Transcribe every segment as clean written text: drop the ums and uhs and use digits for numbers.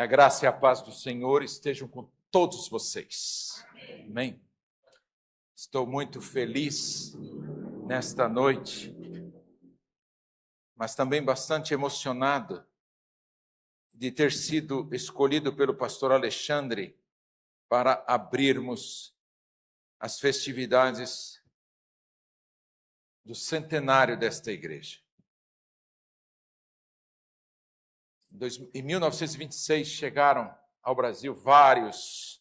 Que a graça e a paz do Senhor estejam com todos vocês. Amém. Estou muito feliz nesta noite, mas também bastante emocionado de ter sido escolhido pelo pastor Alexandre para abrirmos as festividades do centenário desta igreja. Em 1926 chegaram ao Brasil vários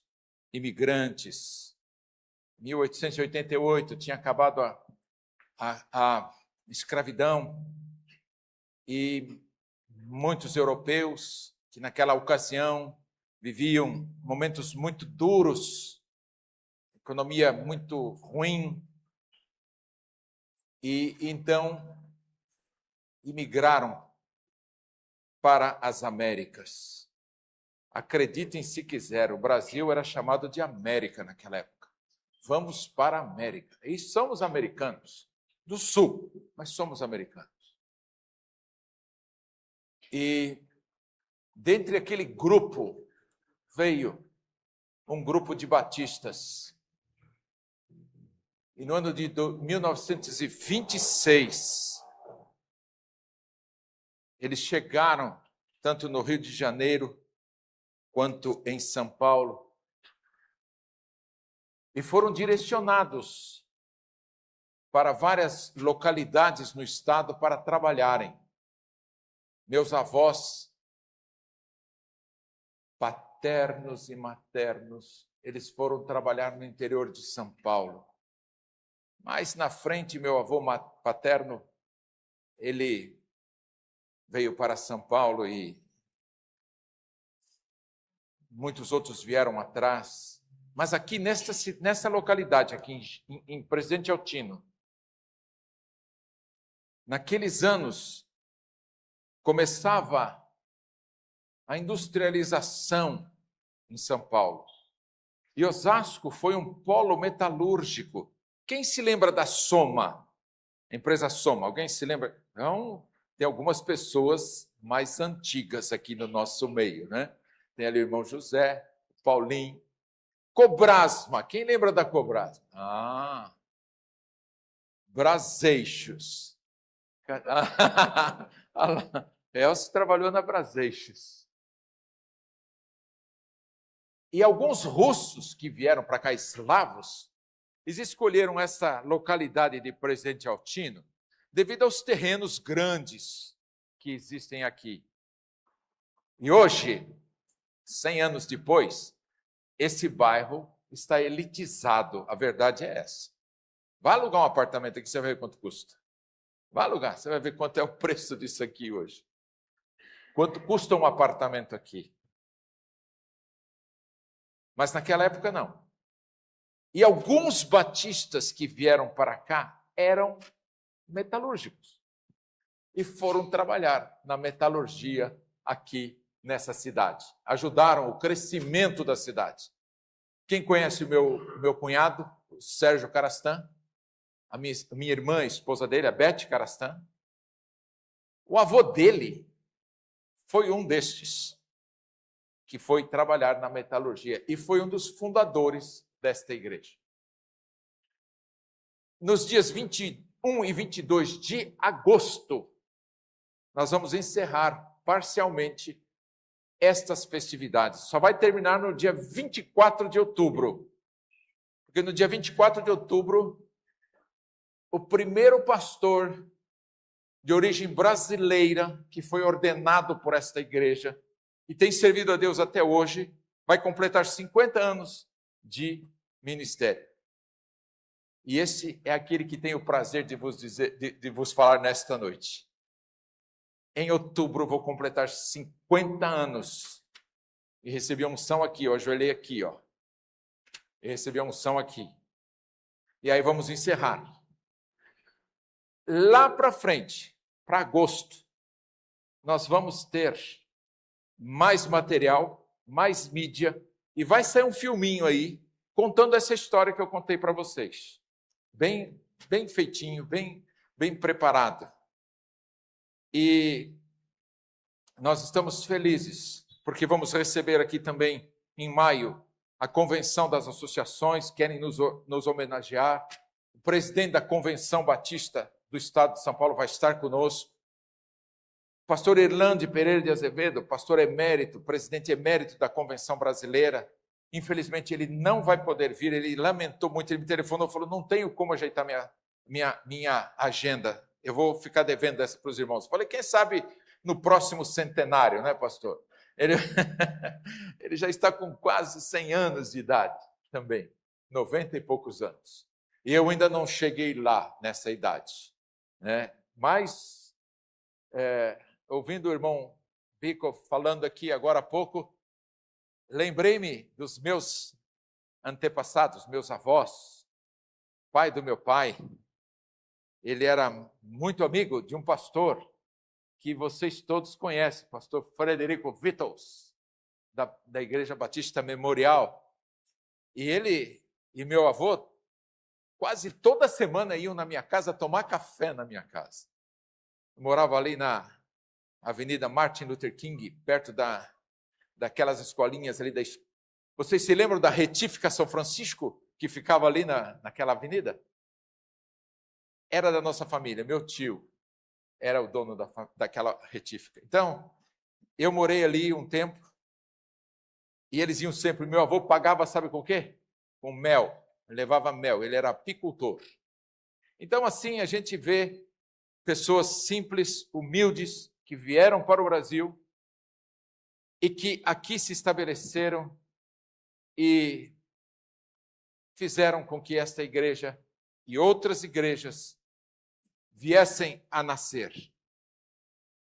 imigrantes. Em 1888 tinha acabado a escravidão e muitos europeus que naquela ocasião viviam momentos muito duros, economia muito ruim, e então imigraram para as Américas. Acreditem se quiser, o Brasil era chamado de América naquela época. Vamos para a América. E somos americanos, do Sul, mas somos americanos. E dentre aquele grupo veio um grupo de batistas. E no ano de 1926, eles chegaram tanto no Rio de Janeiro quanto em São Paulo e foram direcionados para várias localidades no estado para trabalharem. Meus avós, paternos e maternos, eles foram trabalhar no interior de São Paulo. Mais na frente, meu avô paterno, ele veio para São Paulo e muitos outros vieram atrás. Mas aqui nessa localidade, aqui em Presidente Altino, naqueles anos, começava a industrialização em São Paulo. E Osasco foi um polo metalúrgico. Quem se lembra da Soma? A empresa Soma, alguém se lembra? Não, tem algumas pessoas mais antigas aqui no nosso meio, né? Tem ali o irmão José, o Paulinho. Cobrasma, quem lembra da Cobrasma? Braseixos. Elcio trabalhou na Braseixos. E alguns russos que vieram para cá, eslavos, eles escolheram essa localidade de Presidente Altino devido aos terrenos grandes que existem aqui. E hoje, 100 anos depois, esse bairro está elitizado. A verdade é essa. Vá alugar um apartamento aqui, você vai ver quanto custa. Vá alugar, você vai ver quanto é o preço disso aqui hoje. Quanto custa um apartamento aqui. Mas naquela época não. E alguns batistas que vieram para cá eram metalúrgicos. E foram trabalhar na metalurgia aqui nessa cidade. Ajudaram o crescimento da cidade. Quem conhece o meu cunhado, o Sérgio Carastan? A minha irmã, a esposa dele, a Beth Carastan. O avô dele foi um destes que foi trabalhar na metalurgia e foi um dos fundadores desta igreja. Nos dias 21 e 22 de agosto, nós vamos encerrar parcialmente estas festividades. Só vai terminar no dia 24 de outubro. Porque no dia 24 de outubro, o primeiro pastor de origem brasileira que foi ordenado por esta igreja e tem servido a Deus até hoje, vai completar 50 anos de ministério. E esse é aquele que tem o prazer de vos falar nesta noite. Em outubro vou completar 50 anos e recebi a unção aqui, eu ajoelhei aqui, ó. E recebi a unção aqui. E aí vamos encerrar. Lá para frente, para agosto, nós vamos ter mais material, mais mídia, e vai sair um filminho aí, contando essa história que eu contei para vocês. Bem feitinho, bem preparado. E nós estamos felizes, porque vamos receber aqui também, em maio, a convenção das associações, querem nos homenagear. O presidente da Convenção Batista do Estado de São Paulo vai estar conosco. O pastor Irlande Pereira de Azevedo, pastor emérito, presidente emérito da Convenção Brasileira. Infelizmente, ele não vai poder vir, ele lamentou muito, ele me telefonou e falou, não tenho como ajeitar minha agenda, eu vou ficar devendo essa para os irmãos. Falei, quem sabe no próximo centenário, né, pastor? Ele já está com quase 100 anos de idade também, 90 e poucos anos. E eu ainda não cheguei lá nessa idade, né? Mas, ouvindo o irmão Bico falando aqui agora há pouco, lembrei-me dos meus antepassados, meus avós, pai do meu pai. Ele era muito amigo de um pastor que vocês todos conhecem, pastor Frederico Vittles, da Igreja Batista Memorial. E ele e meu avô, quase toda semana iam na minha casa tomar café na minha casa. Eu morava ali na Avenida Martin Luther King, perto daquelas escolinhas ali. Vocês se lembram da Retífica São Francisco, que ficava ali naquela avenida? Era da nossa família, meu tio era o dono daquela retífica. Então, eu morei ali um tempo, e eles iam sempre, meu avô pagava, sabe com o quê? Com mel, levava mel, ele era apicultor. Então, assim, a gente vê pessoas simples, humildes, que vieram para o Brasil e que aqui se estabeleceram e fizeram com que esta igreja e outras igrejas viessem a nascer.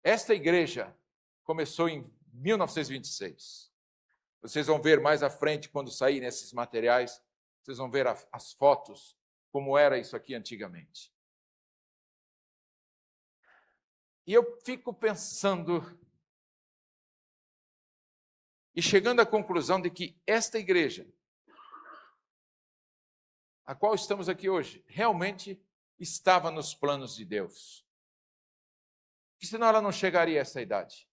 Esta igreja começou em 1926. Vocês vão ver mais à frente, quando saírem esses materiais, vocês vão ver as fotos, como era isso aqui antigamente. E eu fico pensando e chegando à conclusão de que esta igreja, a qual estamos aqui hoje, realmente estava nos planos de Deus. Porque senão ela não chegaria a essa idade.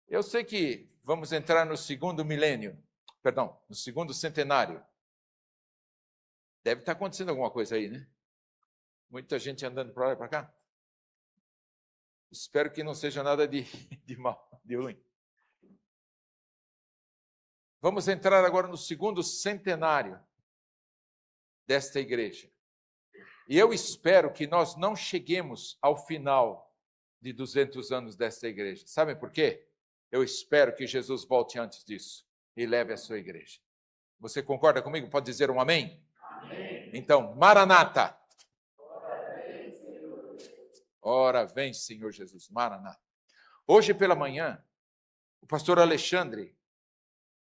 Eu sei que vamos entrar no segundo milênio, no segundo centenário. Deve estar acontecendo alguma coisa aí, né? Muita gente andando para lá e para cá. Espero que não seja nada de mal, de ruim. Vamos entrar agora no segundo centenário desta igreja. E eu espero que nós não cheguemos ao final de 200 anos desta igreja. Sabem por quê? Eu espero que Jesus volte antes disso e leve a sua igreja. Você concorda comigo? Pode dizer um amém? Amém. Então, Maranata. Ora vem, Senhor Jesus. Maranata. Hoje pela manhã, o pastor Alexandre,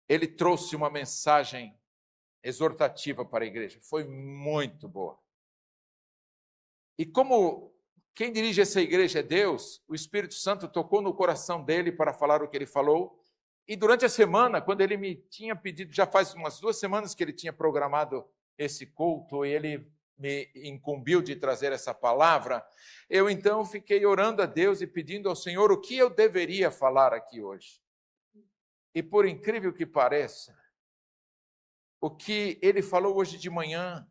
ele trouxe uma mensagem exortativa para a igreja. Foi muito boa. E como quem dirige essa igreja é Deus, o Espírito Santo tocou no coração dele para falar o que ele falou. E durante a semana, quando ele me tinha pedido, já faz umas 2 semanas que ele tinha programado esse culto, e ele me incumbiu de trazer essa palavra, eu então fiquei orando a Deus e pedindo ao Senhor o que eu deveria falar aqui hoje. E por incrível que pareça, o que ele falou hoje de manhã,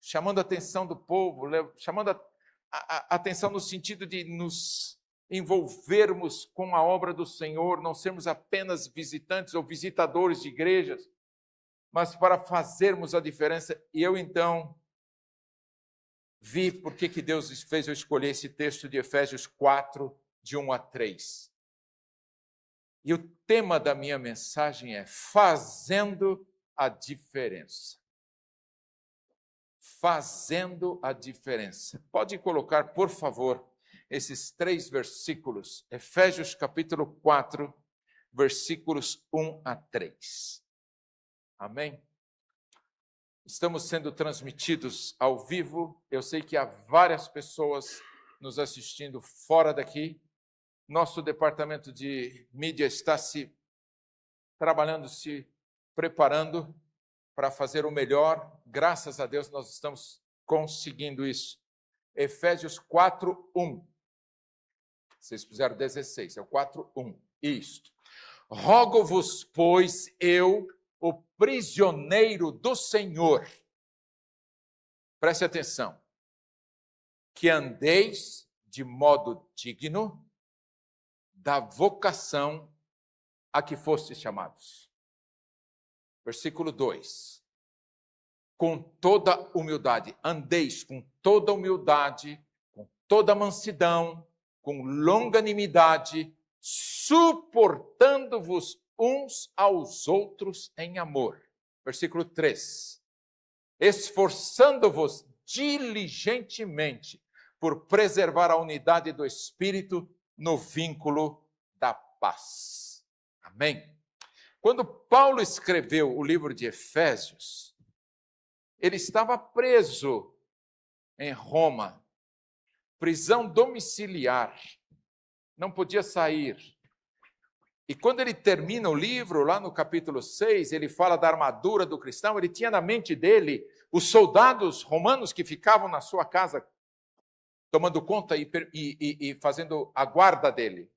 chamando a atenção do povo, chamando a atenção no sentido de nos envolvermos com a obra do Senhor, não sermos apenas visitantes ou visitadores de igrejas, mas para fazermos a diferença. E eu então vi por que Deus fez eu escolher esse texto de Efésios 4, de 1 a 3. E o tema da minha mensagem é fazendo a diferença. Fazendo a diferença. Pode colocar, por favor, esses 3 versículos. Efésios capítulo 4, versículos 1 a 3. Amém? Estamos sendo transmitidos ao vivo. Eu sei que há várias pessoas nos assistindo fora daqui. Nosso departamento de mídia está trabalhando, se preparando para fazer o melhor. Graças a Deus nós estamos conseguindo isso. Efésios 4, 1. Vocês puseram 16, é o 4, 1. isto. Rogo-vos, pois, eu, o prisioneiro do Senhor, preste atenção, que andeis de modo digno da vocação a que fostes chamados. Versículo 2. Com toda humildade, andeis com toda humildade, com toda mansidão, com longanimidade, suportando-vos uns aos outros em amor. Versículo 3. Esforçando-vos diligentemente por preservar a unidade do Espírito no vínculo da paz. Amém? Quando Paulo escreveu o livro de Efésios, ele estava preso em Roma, prisão domiciliar, não podia sair. E quando ele termina o livro, lá no capítulo 6, ele fala da armadura do cristão, ele tinha na mente dele os soldados romanos que ficavam na sua casa, tomando conta e fazendo a guarda dele.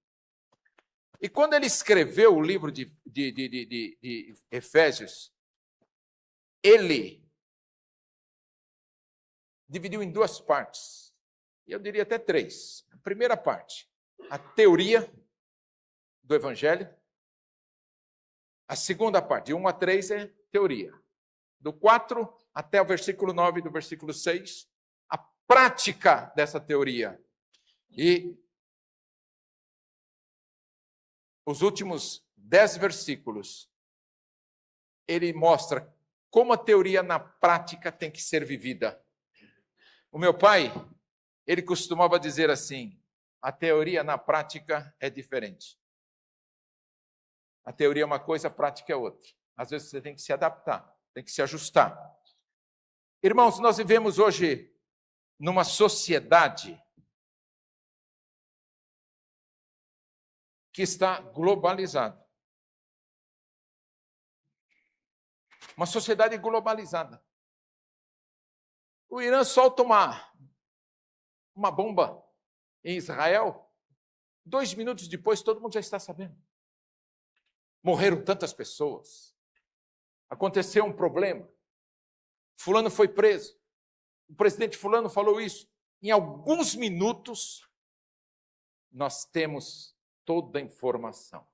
E quando ele escreveu o livro de Efésios, ele dividiu em duas partes, e eu diria até três. A primeira parte, a teoria do Evangelho. A segunda parte, de 1 a 3, é teoria. Do 4 até o versículo 9, do versículo 6, a prática dessa teoria. E os últimos 10 versículos, ele mostra como a teoria na prática tem que ser vivida. O meu pai, ele costumava dizer assim, a teoria na prática é diferente. A teoria é uma coisa, a prática é outra. Às vezes você tem que se adaptar, tem que se ajustar. Irmãos, nós vivemos hoje numa sociedade que está globalizada. Uma sociedade globalizada. O Irã solta uma bomba em Israel, 2 minutos depois todo mundo já está sabendo. Morreram tantas pessoas. Aconteceu um problema. Fulano foi preso. O presidente fulano falou isso. Em alguns minutos, nós temos toda a informação.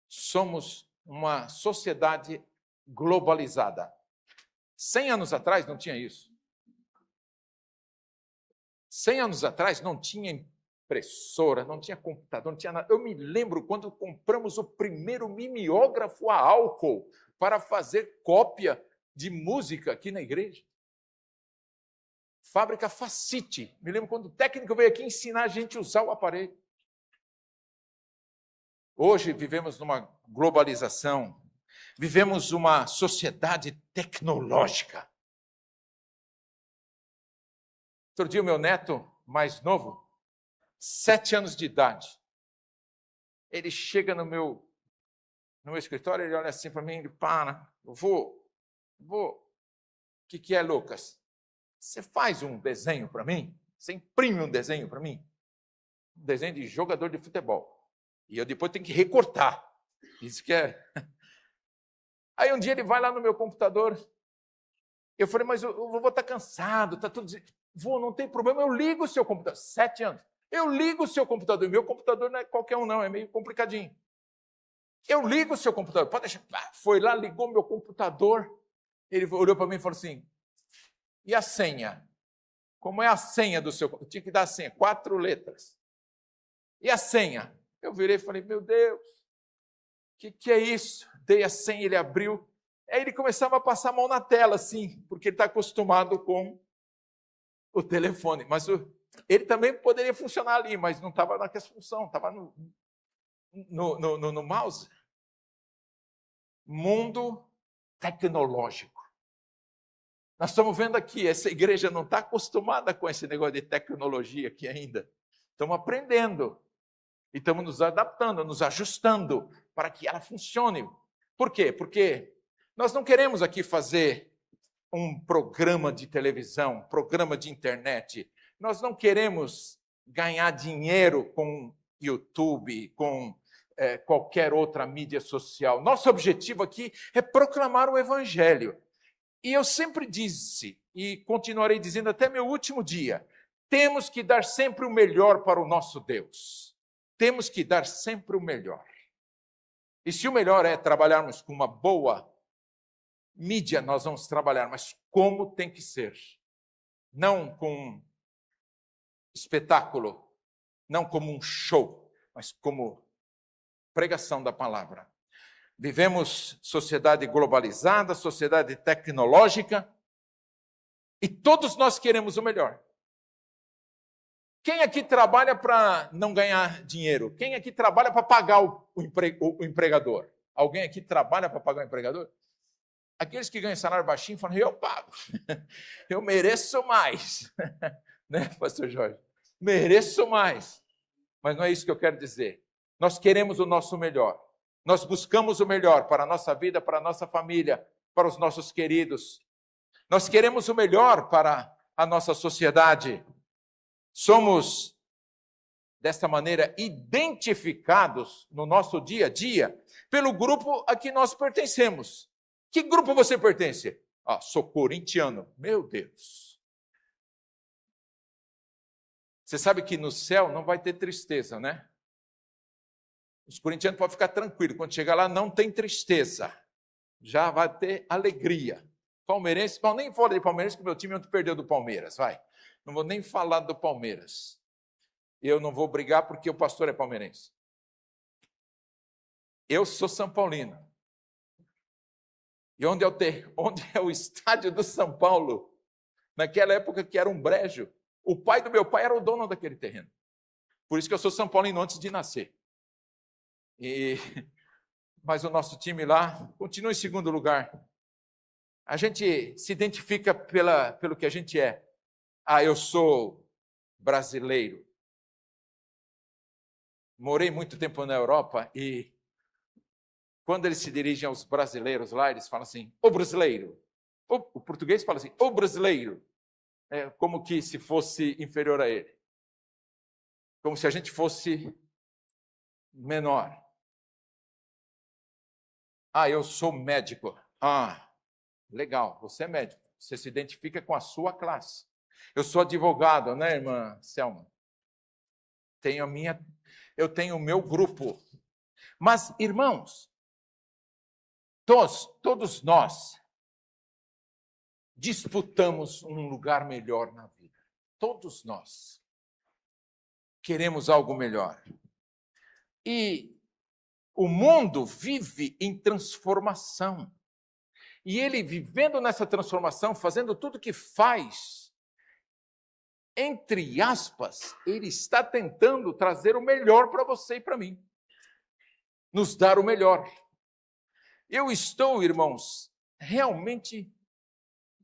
Somos uma sociedade globalizada. 100 anos atrás não tinha isso. 100 anos atrás não tinha impressora, não tinha computador, não tinha nada. Eu me lembro quando compramos o primeiro mimeógrafo a álcool para fazer cópia de música aqui na igreja. Fábrica Facite. Me lembro quando o técnico veio aqui ensinar a gente a usar o aparelho. Hoje vivemos numa globalização, vivemos uma sociedade tecnológica. Outro dia o meu neto mais novo, 7 anos de idade, ele chega no meu escritório, ele olha assim para mim, ele para, vô, o que é, Lucas? Você faz um desenho para mim? Você imprime um desenho para mim? Um desenho de jogador de futebol. E eu depois tenho que recortar. Isso que é... Aí um dia ele vai lá no meu computador, eu falei, mas o vovô está cansado, está tudo... Vô, não tem problema, eu ligo o seu computador. 7 anos. Eu ligo o seu computador. E meu computador não é qualquer um, não, é meio complicadinho. Eu ligo o seu computador. Pode deixar. Foi lá, ligou meu computador. Ele olhou para mim e falou assim, e a senha? Como é a senha do seu computador? Eu tinha que dar a senha, 4 letras. E a senha? Eu virei e falei, meu Deus, o que é isso? Dei a senha, ele abriu. Aí ele começava a passar a mão na tela, assim, porque ele está acostumado com o telefone. Mas ele também poderia funcionar ali, mas não estava naquela função, estava no mouse. Mundo tecnológico. Nós estamos vendo aqui, essa igreja não está acostumada com esse negócio de tecnologia aqui ainda. Estamos aprendendo. E estamos nos adaptando, nos ajustando para que ela funcione. Por quê? Porque nós não queremos aqui fazer um programa de televisão, um programa de internet. Nós não queremos ganhar dinheiro com YouTube, com qualquer outra mídia social. Nosso objetivo aqui é proclamar o Evangelho. E eu sempre disse, e continuarei dizendo até meu último dia, temos que dar sempre o melhor para o nosso Deus. Temos que dar sempre o melhor. E se o melhor é trabalharmos com uma boa mídia, nós vamos trabalhar, mas como tem que ser? Não com espetáculo, não como um show, mas como pregação da palavra. Vivemos sociedade globalizada, sociedade tecnológica, e todos nós queremos o melhor. Quem aqui trabalha para não ganhar dinheiro? Quem aqui trabalha para pagar o empregador? Alguém aqui trabalha para pagar o empregador? Aqueles que ganham salário baixinho falam, eu pago, eu mereço mais. Né, pastor Jorge? Mereço mais. Mas não é isso que eu quero dizer. Nós queremos o nosso melhor. Nós buscamos o melhor para a nossa vida, para a nossa família, para os nossos queridos. Nós queremos o melhor para a nossa sociedade. Somos, desta maneira, identificados no nosso dia a dia pelo grupo a que nós pertencemos. Que grupo você pertence? Ah, sou corintiano. Meu Deus. Você sabe que no céu não vai ter tristeza, né? Os corintianos podem ficar tranquilos. Quando chegar lá, não tem tristeza. Já vai ter alegria. Palmeirense, nem falo de palmeirense, que meu time ontem perdeu do Palmeiras, vai. Não vou nem falar do Palmeiras. Eu não vou brigar porque o pastor é palmeirense. Eu sou São Paulino. E onde é o estádio do São Paulo? Naquela época que era um brejo. O pai do meu pai era o dono daquele terreno. Por isso que eu sou São Paulino antes de nascer. Mas o nosso time lá continua em segundo lugar. A gente se identifica pelo que a gente é. Ah, eu sou brasileiro. Morei muito tempo na Europa e quando eles se dirigem aos brasileiros lá, eles falam assim, ô brasileiro. O português fala assim, ô brasileiro. É como que se fosse inferior a ele. Como se a gente fosse menor. Ah, eu sou médico. Ah, legal, você é médico. Você se identifica com a sua classe. Eu sou advogado, né, irmã Selma? Eu tenho o meu grupo. Mas, irmãos, todos nós disputamos um lugar melhor na vida. Todos nós queremos algo melhor. E o mundo vive em transformação. E ele, vivendo nessa transformação, fazendo tudo o que faz, entre aspas, ele está tentando trazer o melhor para você e para mim. Nos dar o melhor. Eu estou, irmãos, realmente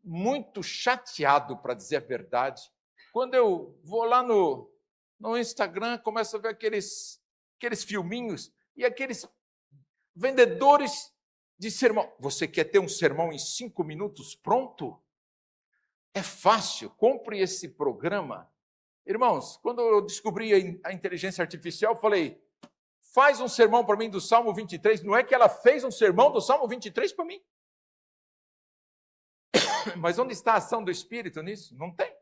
muito chateado, para dizer a verdade, quando eu vou lá no Instagram, começo a ver aqueles filminhos e aqueles vendedores de sermão. Você quer ter um sermão em 5 minutos pronto? É fácil, compre esse programa. Irmãos, quando eu descobri a inteligência artificial, eu falei, faz um sermão para mim do Salmo 23. Não é que ela fez um sermão do Salmo 23 para mim. Mas onde está a ação do Espírito nisso? Não tem.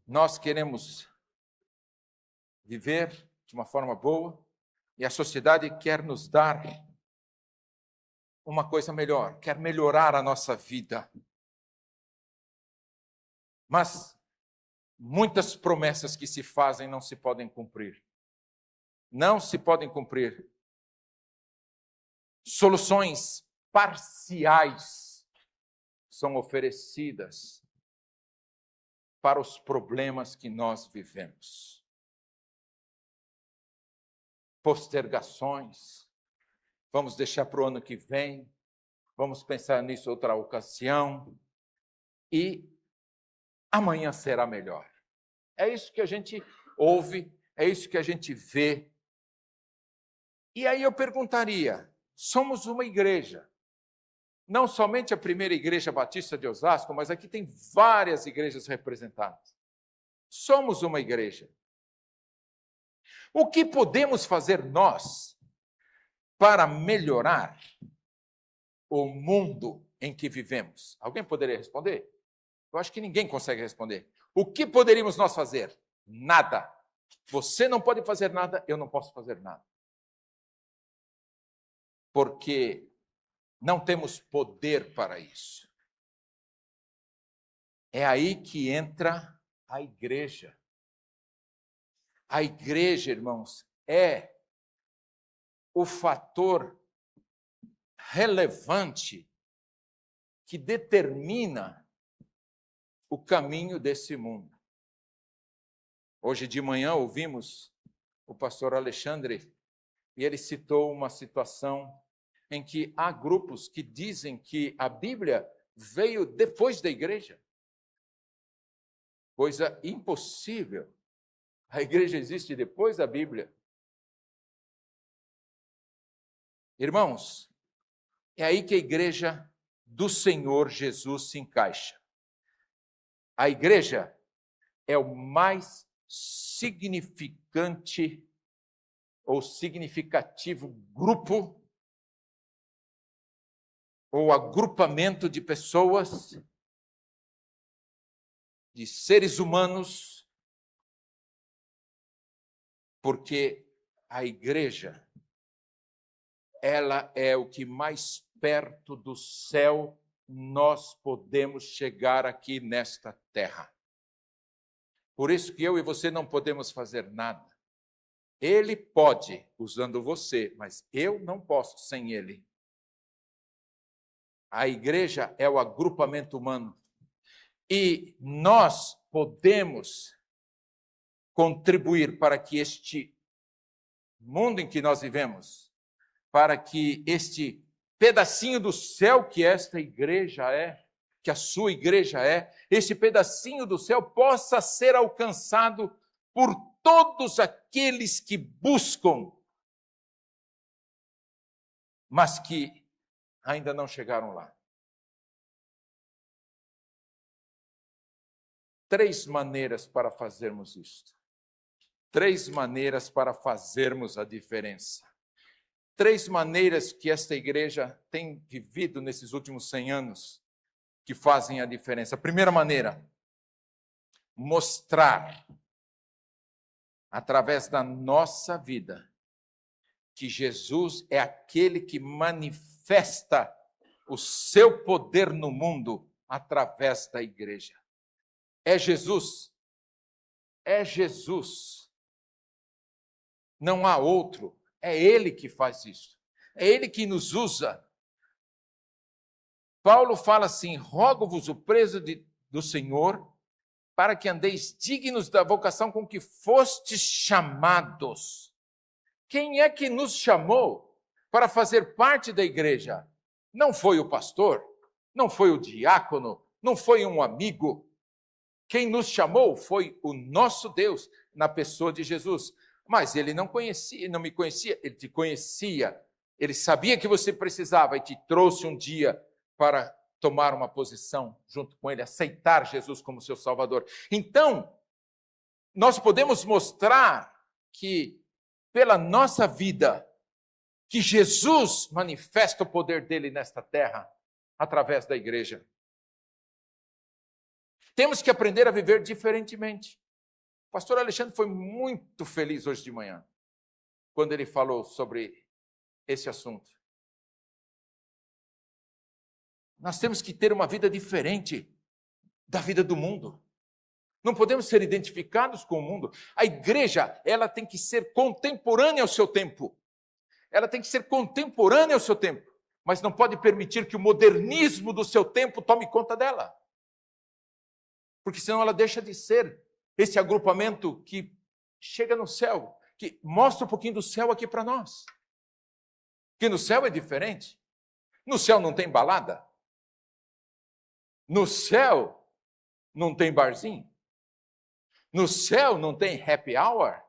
Nós queremos viver de uma forma boa e a sociedade quer nos dar uma coisa melhor, quer melhorar a nossa vida. Mas muitas promessas que se fazem não se podem cumprir. Não se podem cumprir. Soluções parciais são oferecidas para os problemas que nós vivemos. Postergações, vamos deixar para o ano que vem, vamos pensar nisso outra ocasião, e amanhã será melhor. É isso que a gente ouve, é isso que a gente vê. E aí eu perguntaria, somos uma igreja, não somente a primeira igreja batista de Osasco, mas aqui tem várias igrejas representadas. Somos uma igreja. O que podemos fazer nós para melhorar o mundo em que vivemos? Alguém poderia responder? Eu acho que ninguém consegue responder. O que poderíamos nós fazer? Nada. Você não pode fazer nada, eu não posso fazer nada. Porque não temos poder para isso. É aí que entra a igreja. A igreja, irmãos, é o fator relevante que determina o caminho desse mundo. Hoje de manhã ouvimos o pastor Alexandre e ele citou uma situação em que há grupos que dizem que a Bíblia veio depois da igreja. Coisa impossível. A igreja existe depois da Bíblia. Irmãos, é aí que a igreja do Senhor Jesus se encaixa. A igreja é o mais significante ou significativo grupo ou agrupamento de pessoas, de seres humanos, porque a igreja, ela é o que mais perto do céu nós podemos chegar aqui nesta terra. Por isso que eu e você não podemos fazer nada. Ele pode, usando você, mas eu não posso sem ele. A igreja é o agrupamento humano. E nós podemos contribuir para que este mundo em que nós vivemos, para que este pedacinho do céu que esta igreja é, que a sua igreja é, esse pedacinho do céu possa ser alcançado por todos aqueles que buscam, mas que ainda não chegaram lá. 3 maneiras para fazermos isto. 3 maneiras para fazermos a diferença. 3 maneiras que esta igreja tem vivido nesses últimos 100 anos que fazem a diferença. A primeira maneira, mostrar através da nossa vida que Jesus é aquele que manifesta o seu poder no mundo através da igreja. É Jesus. É Jesus. Não há outro. É Ele que faz isso. É Ele que nos usa. Paulo fala assim: rogo-vos o preso do Senhor, para que andeis dignos da vocação com que fostes chamados. Quem é que nos chamou para fazer parte da igreja? Não foi o pastor, não foi o diácono, não foi um amigo. Quem nos chamou foi o nosso Deus, na pessoa de Jesus. Mas ele não me conhecia, ele te conhecia. Ele sabia que você precisava e te trouxe um dia para tomar uma posição junto com ele, aceitar Jesus como seu Salvador. Então, nós podemos mostrar que, pela nossa vida, que Jesus manifesta o poder dele nesta terra, através da igreja. Temos que aprender a viver diferentemente. O pastor Alexandre foi muito feliz hoje de manhã, quando ele falou sobre esse assunto. Nós temos que ter uma vida diferente da vida do mundo. Não podemos ser identificados com o mundo. A igreja, ela tem que ser contemporânea ao seu tempo. Ela tem que ser contemporânea ao seu tempo, mas não pode permitir que o modernismo do seu tempo tome conta dela. Porque senão ela deixa de ser esse agrupamento que chega no céu, que mostra um pouquinho do céu aqui para nós. Porque no céu é diferente. No céu não tem balada. No céu não tem barzinho. No céu não tem happy hour.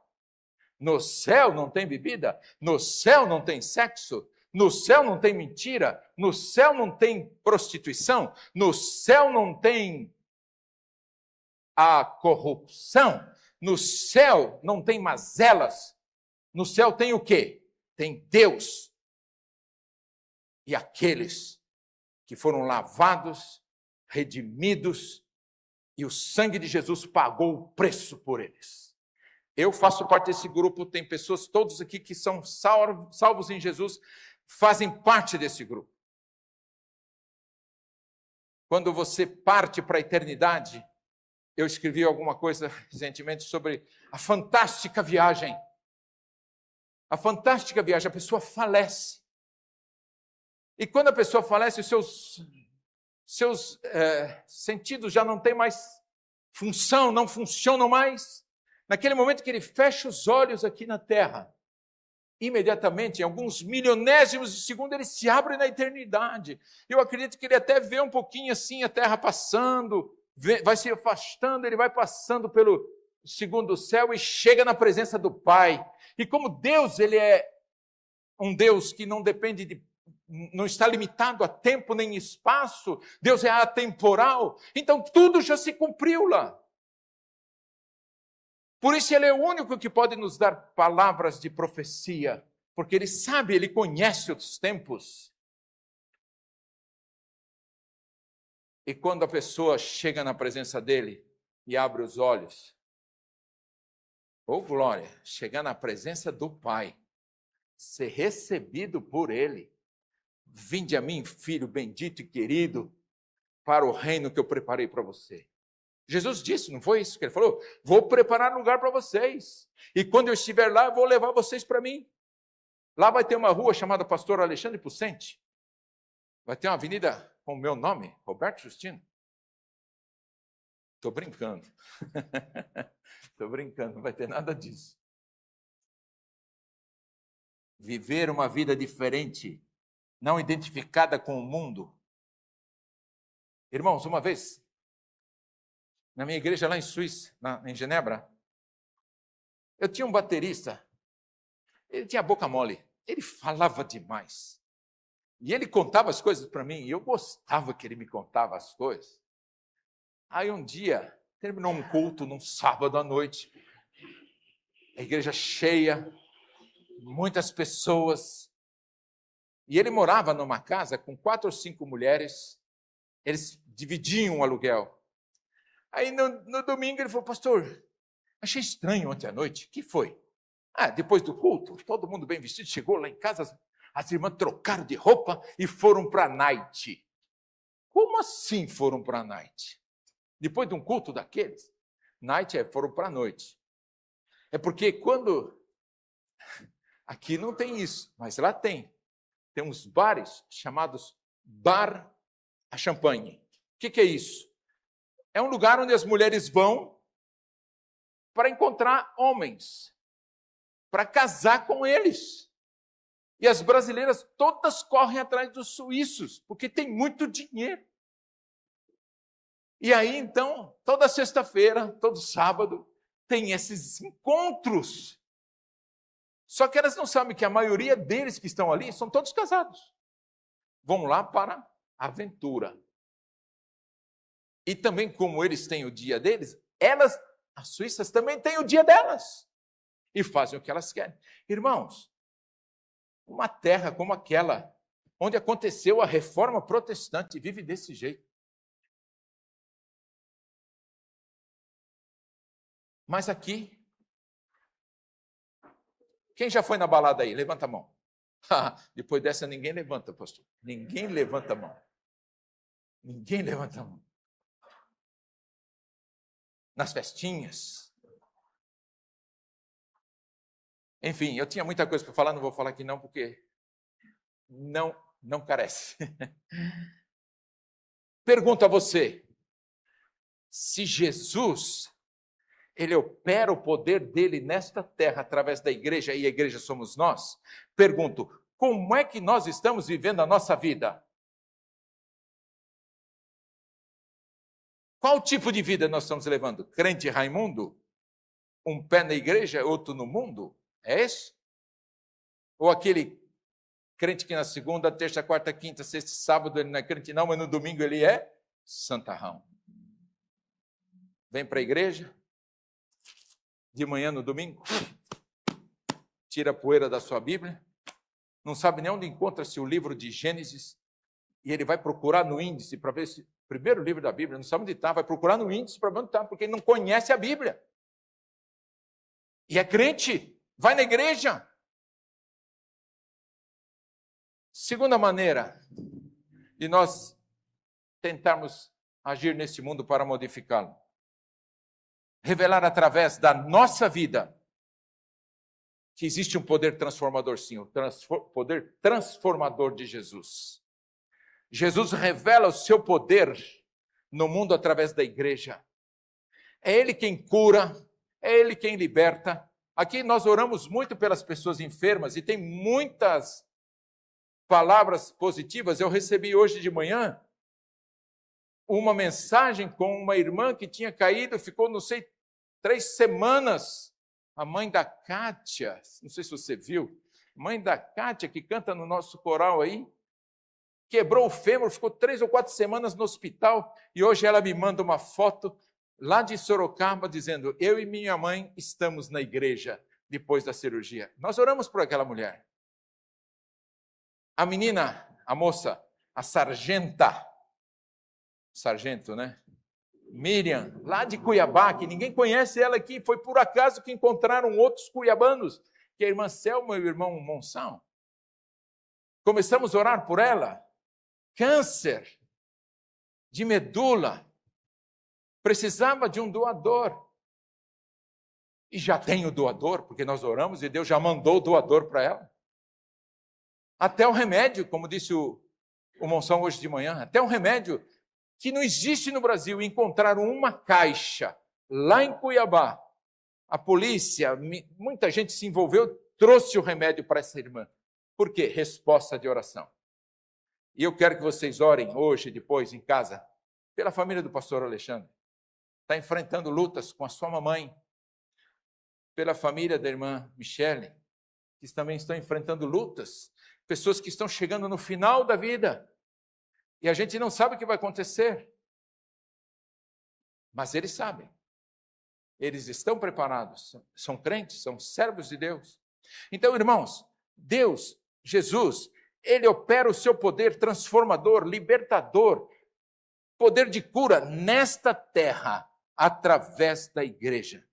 No céu não tem bebida. No céu não tem sexo. No céu não tem mentira. No céu não tem prostituição. No céu não tem a corrupção. No céu não tem mazelas. No céu tem o quê? Tem Deus. E aqueles que foram lavados, redimidos, e o sangue de Jesus pagou o preço por eles. Eu faço parte desse grupo, tem pessoas todos aqui que são salvos em Jesus, fazem parte desse grupo. Quando você parte para a eternidade, eu escrevi alguma coisa recentemente sobre a fantástica viagem. A fantástica viagem, a pessoa falece. E quando a pessoa falece, os seus sentidos já não têm mais função, não funcionam mais. Naquele momento que ele fecha os olhos aqui na terra, imediatamente, em alguns milionésimos de segundo, ele se abre na eternidade. Eu acredito que ele até vê um pouquinho assim a terra passando, vai se afastando, ele vai passando pelo segundo céu e chega na presença do Pai. E como Deus, ele é um Deus que não depende não está limitado a tempo nem espaço, Deus é atemporal, então tudo já se cumpriu lá. Por isso ele é o único que pode nos dar palavras de profecia, porque ele sabe, ele conhece os tempos. E quando a pessoa chega na presença dele e abre os olhos, oh glória, chegar na presença do Pai, ser recebido por ele. Vinde a mim, filho bendito e querido, para o reino que eu preparei para você. Jesus disse, não foi isso que ele falou? Vou preparar lugar para vocês. E quando eu estiver lá, eu vou levar vocês para mim. Lá vai ter uma rua chamada Pastor Alexandre Pucente. Vai ter uma avenida com o meu nome, Roberto Justino. Estou brincando. Estou brincando, não vai ter nada disso. Viver uma vida diferente, não identificada com o mundo. Irmãos, uma vez, na minha igreja lá em Suíça, em Genebra, eu tinha um baterista, ele tinha boca mole, ele falava demais. E ele contava as coisas para mim, e eu gostava que ele me contava as coisas. Aí um dia, terminou um culto num sábado à noite, a igreja cheia, muitas pessoas, e ele morava numa casa com 4 ou 5 mulheres, eles dividiam o aluguel. Aí no domingo ele falou, pastor, achei estranho ontem à noite, o que foi? Depois do culto, todo mundo bem vestido, chegou lá em casa, as irmãs trocaram de roupa e foram para a night. Como assim foram para a night? Depois de um culto daqueles? Night foram para a noite. É porque quando... Aqui não tem isso, mas lá tem. Tem uns bares chamados Bar a Champanhe. O que é isso? É um lugar onde as mulheres vão para encontrar homens, para casar com eles. E as brasileiras todas correm atrás dos suíços, porque tem muito dinheiro. E aí, então, toda sexta-feira, todo sábado, tem esses encontros. Só que elas não sabem que a maioria deles que estão ali são todos casados. Vão lá para a aventura. E também, como eles têm o dia deles, as suíças, também têm o dia delas. E fazem o que elas querem. Irmãos, uma terra como aquela, onde aconteceu a reforma protestante, vive desse jeito. Mas aqui, quem já foi na balada aí? Levanta a mão. Depois dessa, ninguém levanta, pastor. Ninguém levanta a mão. Ninguém levanta a mão. Nas festinhas. Enfim, eu tinha muita coisa para falar, não vou falar aqui não, porque não carece. Pergunto a você, se Jesus, ele opera o poder dele nesta terra através da igreja, e a igreja somos nós, pergunto, como é que nós estamos vivendo a nossa vida? Qual tipo de vida nós estamos levando? Crente Raimundo? Um pé na igreja, outro no mundo? É esse? Ou aquele crente que na segunda, terça, quarta, quinta, sexta, sábado ele não é crente não, mas no domingo ele é santarrão. Vem para a igreja, de manhã no domingo, tira a poeira da sua Bíblia, não sabe nem onde encontra-se o livro de Gênesis, e ele vai procurar no índice para ver se o primeiro livro da Bíblia, não sabe onde está, vai procurar no índice para ver onde está, porque ele não conhece a Bíblia. E é crente, vai na igreja. Segunda maneira de nós tentarmos agir nesse mundo para modificá-lo. Revelar através da nossa vida que existe um poder transformador, sim, o poder transformador de Jesus. Jesus revela o seu poder no mundo através da igreja. É Ele quem cura, é Ele quem liberta. Aqui nós oramos muito pelas pessoas enfermas e tem muitas palavras positivas. Eu recebi hoje de manhã uma mensagem com uma irmã que tinha caído, ficou, não sei, 3 semanas. A mãe da Kátia, não sei se você viu, mãe da Kátia, que canta no nosso coral aí, quebrou o fêmur, ficou 3 ou 4 semanas no hospital, e hoje ela me manda uma foto lá de Sorocaba, dizendo, eu e minha mãe estamos na igreja, depois da cirurgia. Nós oramos por aquela mulher. A menina, a moça, a sargento, né? Miriam, lá de Cuiabá, que ninguém conhece ela aqui, foi por acaso que encontraram outros cuiabanos, que é a irmã Selma e o irmão Monção. Começamos a orar por ela. Câncer de medula, precisava de um doador. E já tem o doador, porque nós oramos e Deus já mandou o doador para ela. Até o remédio, como disse o Monção hoje de manhã, até um remédio que não existe no Brasil, encontraram uma caixa lá em Cuiabá. A polícia, muita gente se envolveu, trouxe o remédio para essa irmã. Por quê? Resposta de oração. E eu quero que vocês orem hoje, depois, em casa, pela família do pastor Alexandre. Está enfrentando lutas com a sua mamãe, pela família da irmã Michele, que também estão enfrentando lutas, pessoas que estão chegando no final da vida, e a gente não sabe o que vai acontecer, mas eles sabem, eles estão preparados, são crentes, são servos de Deus. Então, irmãos, Deus, Jesus, Ele opera o seu poder transformador, libertador, poder de cura nesta terra, através da igreja.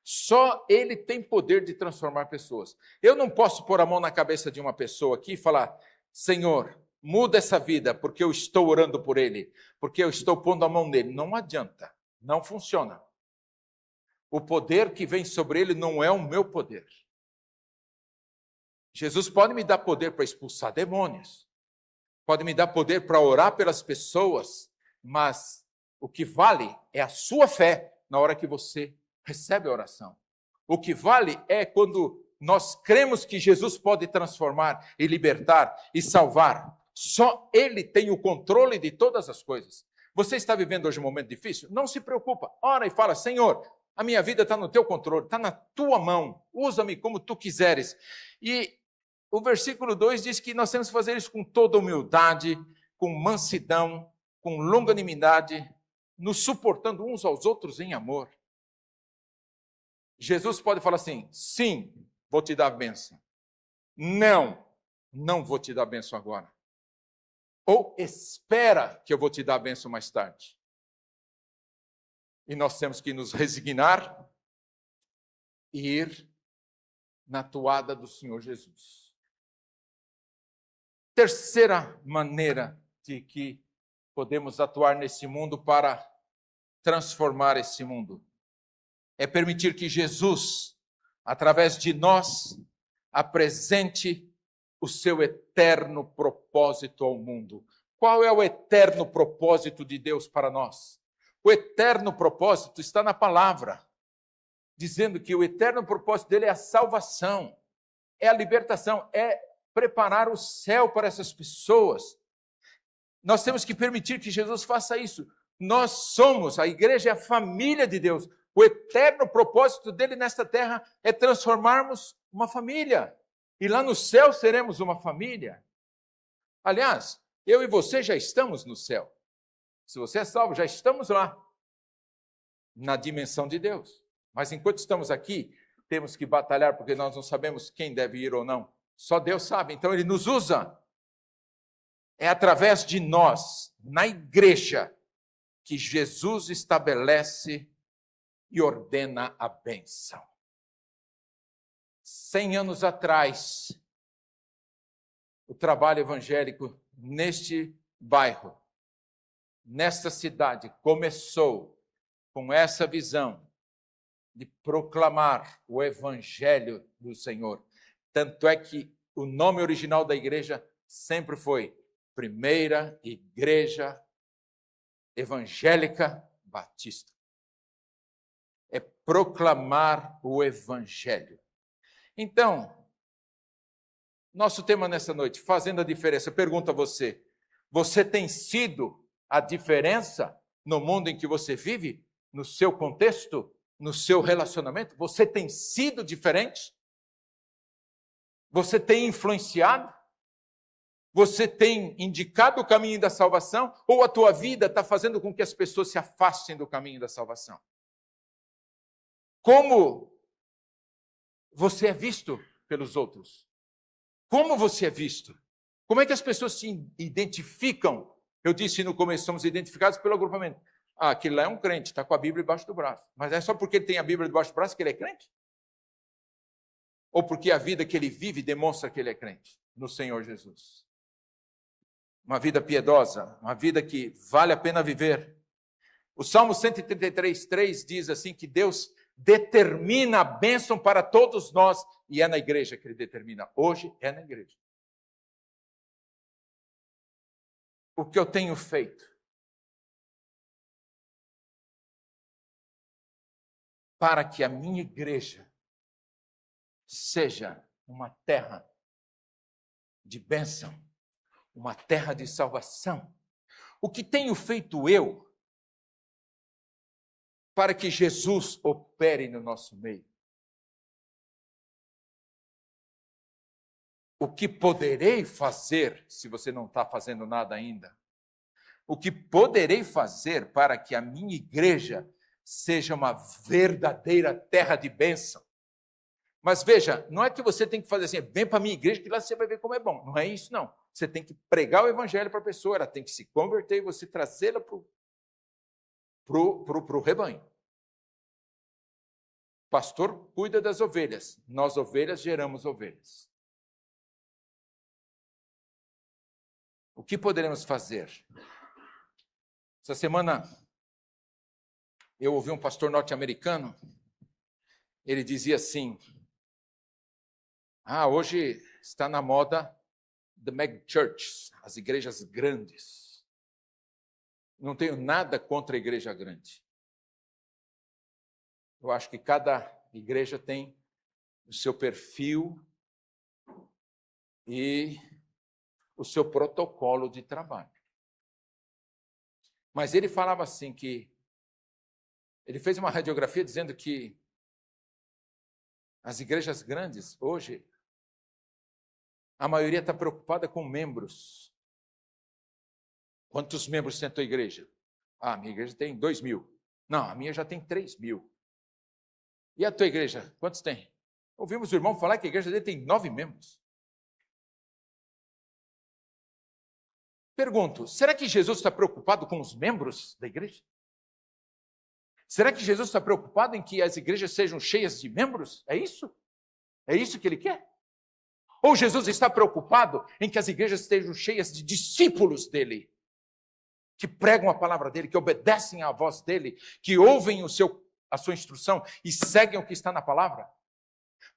Só Ele tem poder de transformar pessoas. Eu não posso pôr a mão na cabeça de uma pessoa aqui e falar, Senhor, muda essa vida, porque eu estou orando por ele, porque eu estou pondo a mão nele. Não adianta, não funciona. O poder que vem sobre ele não é o meu poder. Jesus pode me dar poder para expulsar demônios, pode me dar poder para orar pelas pessoas, mas o que vale é a sua fé na hora que você recebe a oração. O que vale é quando nós cremos que Jesus pode transformar e libertar e salvar. Só Ele tem o controle de todas as coisas. Você está vivendo hoje um momento difícil? Não se preocupa. Ora e fala, Senhor, a minha vida está no teu controle, está na tua mão. Usa-me como tu quiseres. E o versículo 2 diz que nós temos que fazer isso com toda humildade, com mansidão, com longanimidade, nos suportando uns aos outros em amor. Jesus pode falar assim, sim, vou te dar a bênção. Não, não vou te dar a bênção agora. Ou espera que eu vou te dar a bênção mais tarde. E nós temos que nos resignar e ir na toada do Senhor Jesus. Terceira maneira de que podemos atuar nesse mundo para transformar esse mundo é permitir que Jesus, através de nós, apresente o seu eterno propósito ao mundo. Qual é o eterno propósito de Deus para nós? O eterno propósito está na palavra, dizendo que o eterno propósito dele é a salvação, é a libertação, é preparar o céu para essas pessoas. Nós temos que permitir que Jesus faça isso. Nós somos, a igreja é a família de Deus. O eterno propósito dele nesta terra é transformarmos uma família. E lá no céu seremos uma família. Aliás, eu e você já estamos no céu. Se você é salvo, já estamos lá, na dimensão de Deus. Mas enquanto estamos aqui, temos que batalhar porque nós não sabemos quem deve ir ou não. Só Deus sabe, então Ele nos usa. É através de nós, na igreja, que Jesus estabelece e ordena a bênção. 100 anos atrás, o trabalho evangélico neste bairro, nesta cidade, começou com essa visão de proclamar o evangelho do Senhor. Tanto é que o nome original da igreja sempre foi Primeira Igreja Evangélica Batista. É proclamar o evangelho. Então, nosso tema nessa noite, fazendo a diferença. Eu pergunto a você, você tem sido a diferença no mundo em que você vive? No seu contexto? No seu relacionamento? Você tem sido diferente? Você tem influenciado? Você tem indicado o caminho da salvação? Ou a tua vida está fazendo com que as pessoas se afastem do caminho da salvação? Como você é visto pelos outros? Como você é visto? Como é que as pessoas se identificam? Eu disse no começo, somos identificados pelo agrupamento. Ah, aquele lá é um crente, está com a Bíblia debaixo do braço. Mas é só porque ele tem a Bíblia debaixo do braço que ele é crente? Ou porque a vida que ele vive demonstra que ele é crente no Senhor Jesus? Uma vida piedosa, uma vida que vale a pena viver. O Salmo 133:3 diz assim que Deus determina a bênção para todos nós, e é na igreja que Ele determina. Hoje é na igreja. O que eu tenho feito para que a minha igreja seja uma terra de bênção, uma terra de salvação? O que tenho feito eu para que Jesus opere no nosso meio? O que poderei fazer, se você não está fazendo nada ainda? O que poderei fazer para que a minha igreja seja uma verdadeira terra de bênção? Mas veja, não é que você tem que fazer assim, vem para a minha igreja que lá você vai ver como é bom. Não é isso, não. Você tem que pregar o evangelho para a pessoa, ela tem que se converter e você trazê-la para o rebanho. O pastor cuida das ovelhas, nós ovelhas geramos ovelhas. O que poderemos fazer? Essa semana eu ouvi um pastor norte-americano, ele dizia assim, hoje está na moda the mega churches, as igrejas grandes. Não tenho nada contra a igreja grande. Eu acho que cada igreja tem o seu perfil e o seu protocolo de trabalho. Mas ele falava assim que ele fez uma radiografia dizendo que as igrejas grandes hoje, a maioria está preocupada com membros. Quantos membros tem a tua igreja? A minha igreja tem 2.000. Não, a minha já tem 3.000. E a tua igreja, quantos tem? Ouvimos o irmão falar que a igreja dele tem 9 membros. Pergunto, será que Jesus está preocupado com os membros da igreja? Será que Jesus está preocupado em que as igrejas sejam cheias de membros? É isso? É isso que ele quer? Ou Jesus está preocupado em que as igrejas estejam cheias de discípulos dele, que pregam a palavra dele, que obedecem à voz dele, que ouvem a sua instrução e seguem o que está na palavra?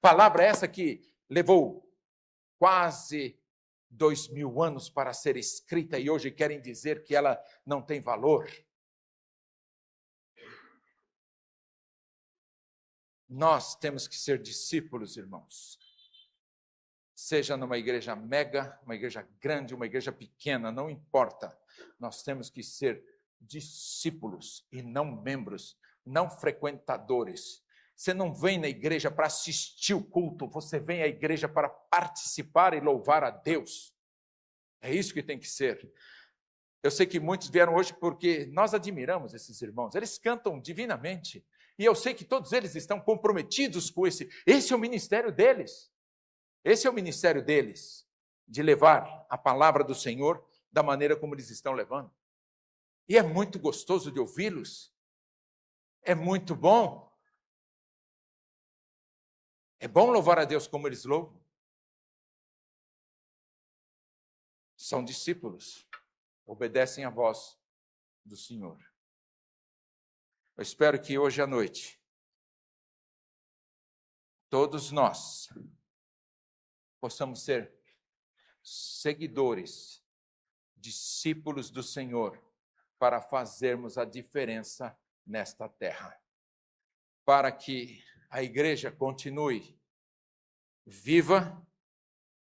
Palavra essa que levou quase 2.000 anos para ser escrita e hoje querem dizer que ela não tem valor. Nós temos que ser discípulos, irmãos. Seja numa igreja mega, uma igreja grande, uma igreja pequena, não importa. Nós temos que ser discípulos e não membros, não frequentadores. Você não vem na igreja para assistir o culto, você vem à igreja para participar e louvar a Deus. É isso que tem que ser. Eu sei que muitos vieram hoje porque nós admiramos esses irmãos. Eles cantam divinamente. E eu sei que todos eles estão comprometidos com esse é o ministério deles. Esse é o ministério deles, de levar a palavra do Senhor da maneira como eles estão levando. E é muito gostoso de ouvi-los. É muito bom. É bom louvar a Deus como eles louvam. São discípulos, obedecem à voz do Senhor. Eu espero que hoje à noite, todos nós possamos ser seguidores, discípulos do Senhor, para fazermos a diferença nesta terra. Para que a igreja continue viva,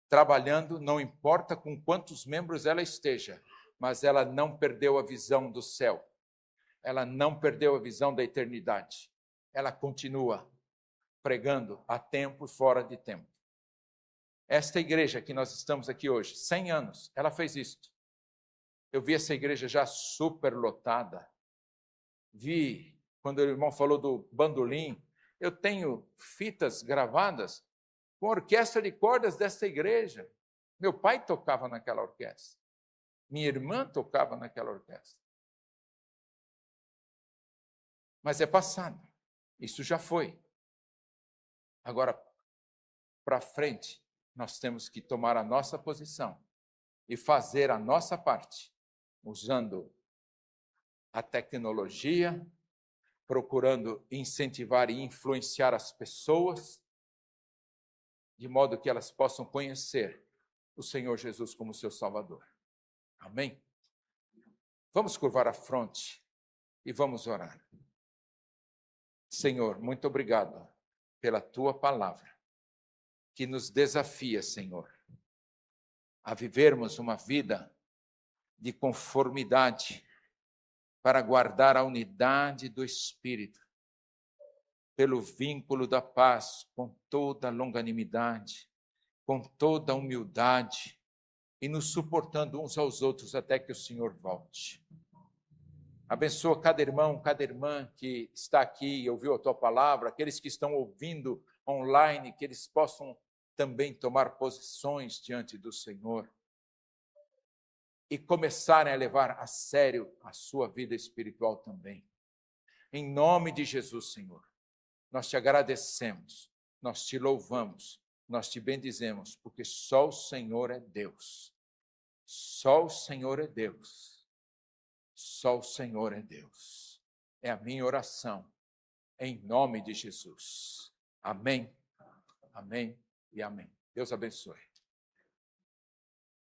trabalhando, não importa com quantos membros ela esteja, mas ela não perdeu a visão do céu. Ela não perdeu a visão da eternidade. Ela continua pregando a tempo e fora de tempo. Esta igreja que nós estamos aqui hoje, 100 anos, ela fez isto. Eu vi essa igreja já superlotada. Vi, quando o irmão falou do bandolim, eu tenho fitas gravadas com a orquestra de cordas dessa igreja. Meu pai tocava naquela orquestra. Minha irmã tocava naquela orquestra. Mas é passado. Isso já foi. Agora, para frente, nós temos que tomar a nossa posição e fazer a nossa parte, usando a tecnologia, procurando incentivar e influenciar as pessoas, de modo que elas possam conhecer o Senhor Jesus como seu Salvador. Amém? Vamos curvar a fronte e vamos orar. Senhor, muito obrigado pela tua palavra, que nos desafia, Senhor, a vivermos uma vida de conformidade para guardar a unidade do Espírito, pelo vínculo da paz, com toda a longanimidade, com toda a humildade, e nos suportando uns aos outros até que o Senhor volte. Abençoa cada irmão, cada irmã que está aqui e ouviu a tua palavra, aqueles que estão ouvindo online, que eles possam também tomar posições diante do Senhor e começarem a levar a sério a sua vida espiritual também. Em nome de Jesus, Senhor, nós te agradecemos, nós te louvamos, nós te bendizemos, porque só o Senhor é Deus. Só o Senhor é Deus. Só o Senhor é Deus. É a minha oração, em nome de Jesus. Amém, amém e amém. Deus abençoe.